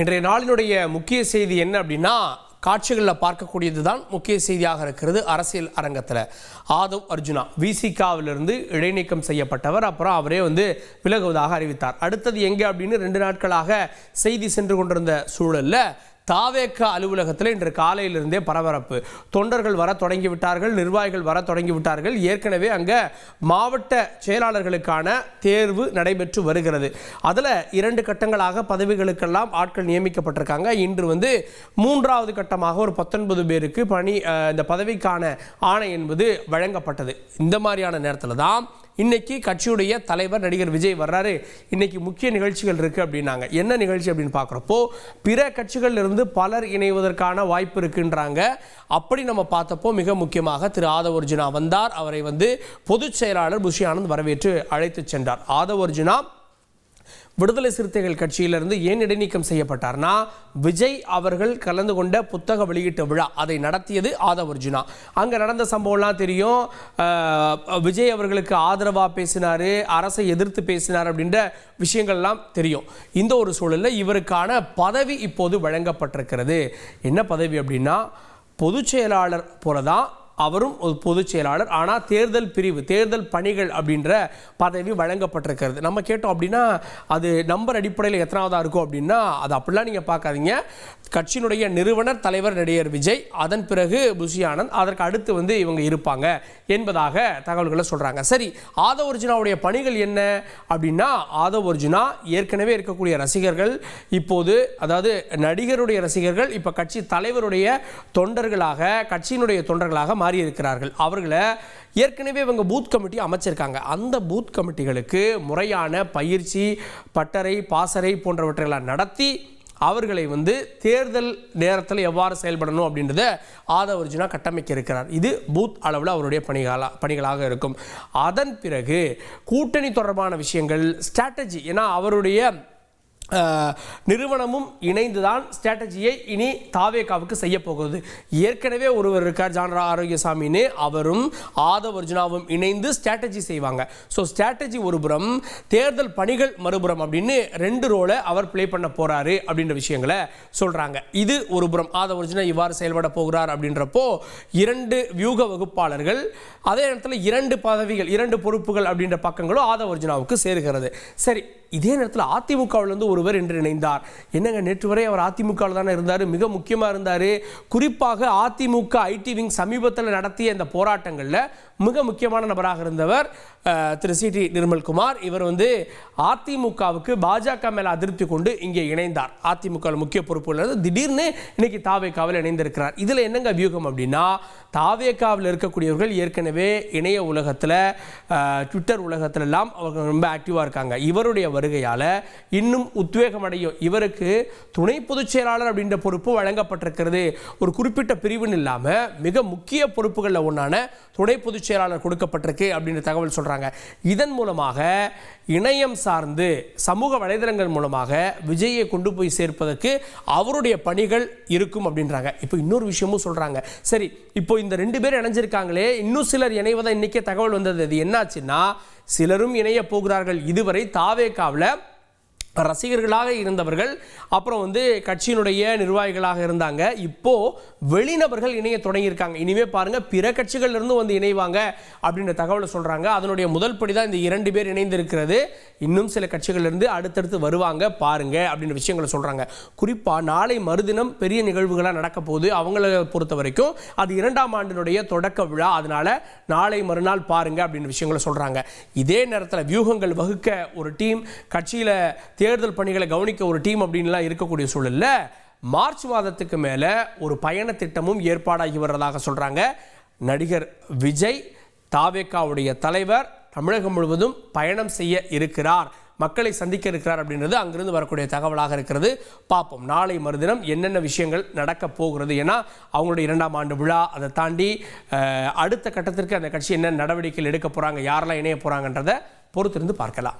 இன்றைய நாளினுடைய முக்கிய செய்தி என்ன அப்படின்னா, காட்சிகளில் பார்க்கக்கூடியது தான் முக்கிய செய்தியாக இருக்கிறது. அரசியல் அரங்கத்தில் ஆதவ் அர்ஜுனா விசிகாவிலிருந்து இடைநீக்கம் செய்யப்பட்டவர். அப்புறம் அவரே விலகுவதாக அறிவித்தார். அடுத்தது எங்கே அப்படின்னு 2 நாட்களாக செய்தி சென்று கொண்டிருந்த சூழலில் தாவேக அலுவலகத்தில் இன்று காலையிலிருந்தே பரபரப்பு. தொண்டர்கள் வர தொடங்கிவிட்டார்கள், நிர்வாகிகள் வர தொடங்கிவிட்டார்கள். ஏற்கனவே அங்கே மாவட்ட செயலாளர்களுக்கான தேர்வு நடைபெற்று வருகிறது. அதில் 2 கட்டங்களாக பதவிகளுக்கெல்லாம் ஆட்கள் நியமிக்கப்பட்டிருக்காங்க. இன்று 3வது கட்டமாக ஒரு 19 பேருக்கு இந்த பதவிக்கான ஆணை என்பது வழங்கப்பட்டது. இந்த மாதிரியான நேரத்தில் தான் இன்னைக்கு கட்சியுடைய தலைவர் நடிகர் விஜய் வர்றாரு. இன்னைக்கு முக்கிய நிகழ்ச்சிகள் இருக்கு அப்படின்னாங்க. என்ன நிகழ்ச்சி அப்படின்னு பார்க்குறப்போ, பிற கட்சிகள் இருந்து பலர் இணைவதற்கான வாய்ப்பு இருக்குன்றாங்க. அப்படி நம்ம பார்த்தப்போ மிக முக்கியமாக திரு ஆதவ் அர்ஜுனா வந்தார். அவரை பொதுச் செயலாளர் புஷி ஆனந்த் வரவேற்று அழைத்து சென்றார். ஆதவ் அர்ஜுனா விடுதலை சிறுத்தைகள் கட்சியிலிருந்து ஏன் இடைநீக்கம் செய்யப்பட்டார்னா, விஜய் அவர்கள் கலந்து கொண்ட புத்தக வெளியீட்டு விழா அதை நடத்தியது ஆதவ் அர்ஜுனா. அங்கே நடந்த சம்பவம்லாம் தெரியும். விஜய் அவர்களுக்கு ஆதரவாக பேசினார், அரசை எதிர்த்து பேசினார் அப்படின்ற விஷயங்கள்லாம் தெரியும். இந்த ஒரு சூழலில் இவருக்கான பதவி இப்போது வழங்கப்பட்டிருக்கிறது. என்ன பதவி அப்படின்னா, பொதுச் செயலாளர் போலதான் அவரும் ஒரு பொதுச் செயலாளர். ஆனால் தேர்தல் பிரிவு, தேர்தல் பணிகள் அப்படின்ற பதவி வழங்கப்பட்டிருக்கிறது. நம்ம கேட்டோம் அப்படின்னா, அது நம்பர் அடிப்படையில் எத்தனாவதாக இருக்கும் அப்படின்னா, அது அப்படிலாம் நீங்கள் பார்க்காதீங்க. கட்சியினுடைய நிறுவனர் தலைவர் நடிகர் விஜய், அதன் பிறகு புஷி ஆனந்த், அதற்கு அடுத்து இவங்க இருப்பாங்க என்பதாக தகவல்களை சொல்கிறாங்க. சரி, ஆதவ் அர்ஜுனாவுடைய பணிகள் என்ன அப்படின்னா, ஆதவ் அர்ஜுனா ஏற்கனவே இருக்கக்கூடிய ரசிகர்கள் இப்போது, அதாவது நடிகருடைய ரசிகர்கள் இப்போ கட்சி தலைவருடைய தொண்டர்களாக, கட்சியினுடைய தொண்டர்களாக மாறி இருக்கிறார்கள். அவர்களை ஏற்கனவே இவங்க பூத் கமிட்டி அமைச்சிருக்காங்க. அந்த பூத் கமிட்டிகளுக்கு முறையான பயிற்சி, பட்டறை, பாசறை போன்றவற்றையெல்லாம் நடத்தி அவர்களை தேர்தல் நேரத்தில் எவ்வாறு செயல்படணும் அப்படின்றத ஆதவ் அர்ஜுனா கட்டமைக்க இருக்கிறார். இது பூத் அளவில் அவருடைய பணிகளாக இருக்கும். அதன் பிறகு கூட்டணி தொடர்பான விஷயங்கள், ஸ்ட்ராட்டஜி, ஏன்னா அவருடைய நிறுவனமும் இணைந்துதான் ஸ்ட்ராட்டஜியை இனி தாவேகாவுக்கு செய்ய போகிறது. ஏற்கனவே ஒருவர் இருக்கார், ஜான்ரா ஆரோக்கியசாமின்னு, அவரும் ஆதவ் அர்ஜுனாவும் இணைந்து ஸ்ட்ராட்டஜி செய்வாங்க. ஸோ ஸ்ட்ராட்டஜி ஒரு புறம், தேர்தல் பணிகள் மறுபுறம் அப்படின்னு 2 ரோலை அவர் பிளே பண்ண போறாரு அப்படின்ற விஷயங்களை சொல்றாங்க. இது ஒரு புறம். ஆதவ் அர்ஜுனா இவ்வாறு செயல்பட போகிறார் அப்படின்றப்போ 2 வியூக வகுப்பாளர்கள், அதே நேரத்தில் 2 பதவிகள், 2 பொறுப்புகள் அப்படின்ற பக்கங்களும் ஆதவ் அர்ஜுனாவுக்கு சேருகிறது. சரி, இதே நேரத்தில் அதிமுகவிலிருந்து ஒருவர் என்று இணைந்தார். என்னங்க, நேற்று வரை அவர் அதிமுகவில் தானே இருந்தார், மிக முக்கியமாக இருந்தார். குறிப்பாக அதிமுக ஐடி விங் சமீபத்தில் நடத்திய இந்த போராட்டங்களில் மிக முக்கியமான நபராக இருந்தவர் திரு சிடி நிர்மல்குமார். இவர் அதிமுகவுக்கு பாஜக மேல அதிருப்தி கொண்டு இங்கே இணைந்தார். அதிமுக முக்கிய பொறுப்புகள் திடீர்னு இன்னைக்கு தாவேகாவில் இணைந்திருக்கிறார். இதில் என்னங்க வியூகம் அப்படின்னா, தாவேகாவில் இருக்கக்கூடியவர்கள் ஏற்கனவே இணைய உலகத்தில், ட்விட்டர் உலகத்துல எல்லாம் அவர்கள் ரொம்ப ஆக்டிவாக இருக்காங்க. இவருடைய வருகையால் இன்னும் உத்வேகம் அடையும். இவருக்கு துணை பொதுச் செயலாளர் அப்படின்ற பொறுப்பு வழங்கப்பட்டிருக்கிறது. ஒரு குறிப்பிட்ட பிரிவுன்னு இல்லாமல் மிக முக்கிய பொறுப்புகளில் ஒன்றான துணை பொதுச் செயலாளர் கொடுக்கப்பட்டிருக்கு அப்படின்ற தகவல் சொல்றாங்க. இதன் மூலமாக இணையம் சார்ந்து சமூக வலைதளங்கள் மூலமாக விஜயை கொண்டு போய் சேர்ப்பதற்கு அவருடைய பணிகள் இருக்கும் அப்படின்றாங்க. இப்போ இன்னொரு விஷயமும் சொல்றாங்க. சரி, இப்போ இந்த 2 பேர் இணைஞ்சிருக்காங்களே, இன்னும் சிலர் இணைவதா இன்னைக்கே தகவல் வந்தது. அது என்னாச்சுன்னா, சிலரும் இணைய போகிறார்கள். இதுவரை தாவேகாவில் ரசிகர்களாக இருந்தவர்கள், அப்புறம் கட்சியினுடைய நிர்வாகிகளாக இருந்தாங்க. இப்போ வெளிநபர்கள் இணைய தொடங்கியிருக்காங்க. இனிமே பாருங்க, பிற கட்சிகள் இருந்து இணைவாங்க அப்படின்ற தகவலை சொல்றாங்க. அதனுடைய முதல் படி தான் இந்த 2 பேர் இணைந்திருக்கிறது. இன்னும் சில கட்சிகள் இருந்து அடுத்தடுத்து வருவாங்க பாருங்க அப்படின்ற விஷயங்களை சொல்றாங்க. குறிப்பா நாளை மறுதினம் பெரிய நிகழ்வுகளாக நடக்க போகுது. அவங்களை பொறுத்த வரைக்கும் அது 2ஆம் ஆண்டினுடைய தொடக்க விழா. அதனால நாளை மறுநாள் பாருங்க அப்படின்ற விஷயங்களை சொல்றாங்க. இதே நேரத்தில் வியூகங்கள் வகுக்க ஒரு டீம், கட்சியில தேர்தல் பணிகளை கவனிக்க ஒரு டீம் அப்படின்லாம் இருக்கக்கூடிய சூழலில் மார்ச் மாதத்துக்கு மேலே ஒரு பயண திட்டமும் ஏற்பாடாகி வர்றதாக சொல்கிறாங்க. நடிகர் விஜய், தாவேகாவுடைய தலைவர், தமிழகம் முழுவதும் பயணம் செய்ய இருக்கிறார், மக்களை சந்திக்க இருக்கிறார் அப்படின்றது அங்கிருந்து வரக்கூடிய தகவலாக இருக்கிறது. பார்ப்போம் நாளை மறுதினம் என்னென்ன விஷயங்கள் நடக்க போகிறது. ஏன்னா அவங்களுடைய 2ஆம் ஆண்டு விழா, அதை தாண்டி அடுத்த கட்டத்திற்கு அந்த கட்சி என்ன நடவடிக்கைகள் எடுக்க போகிறாங்க, யாரெல்லாம் இணைய போகிறாங்கன்றதை பொறுத்திருந்து பார்க்கலாம்.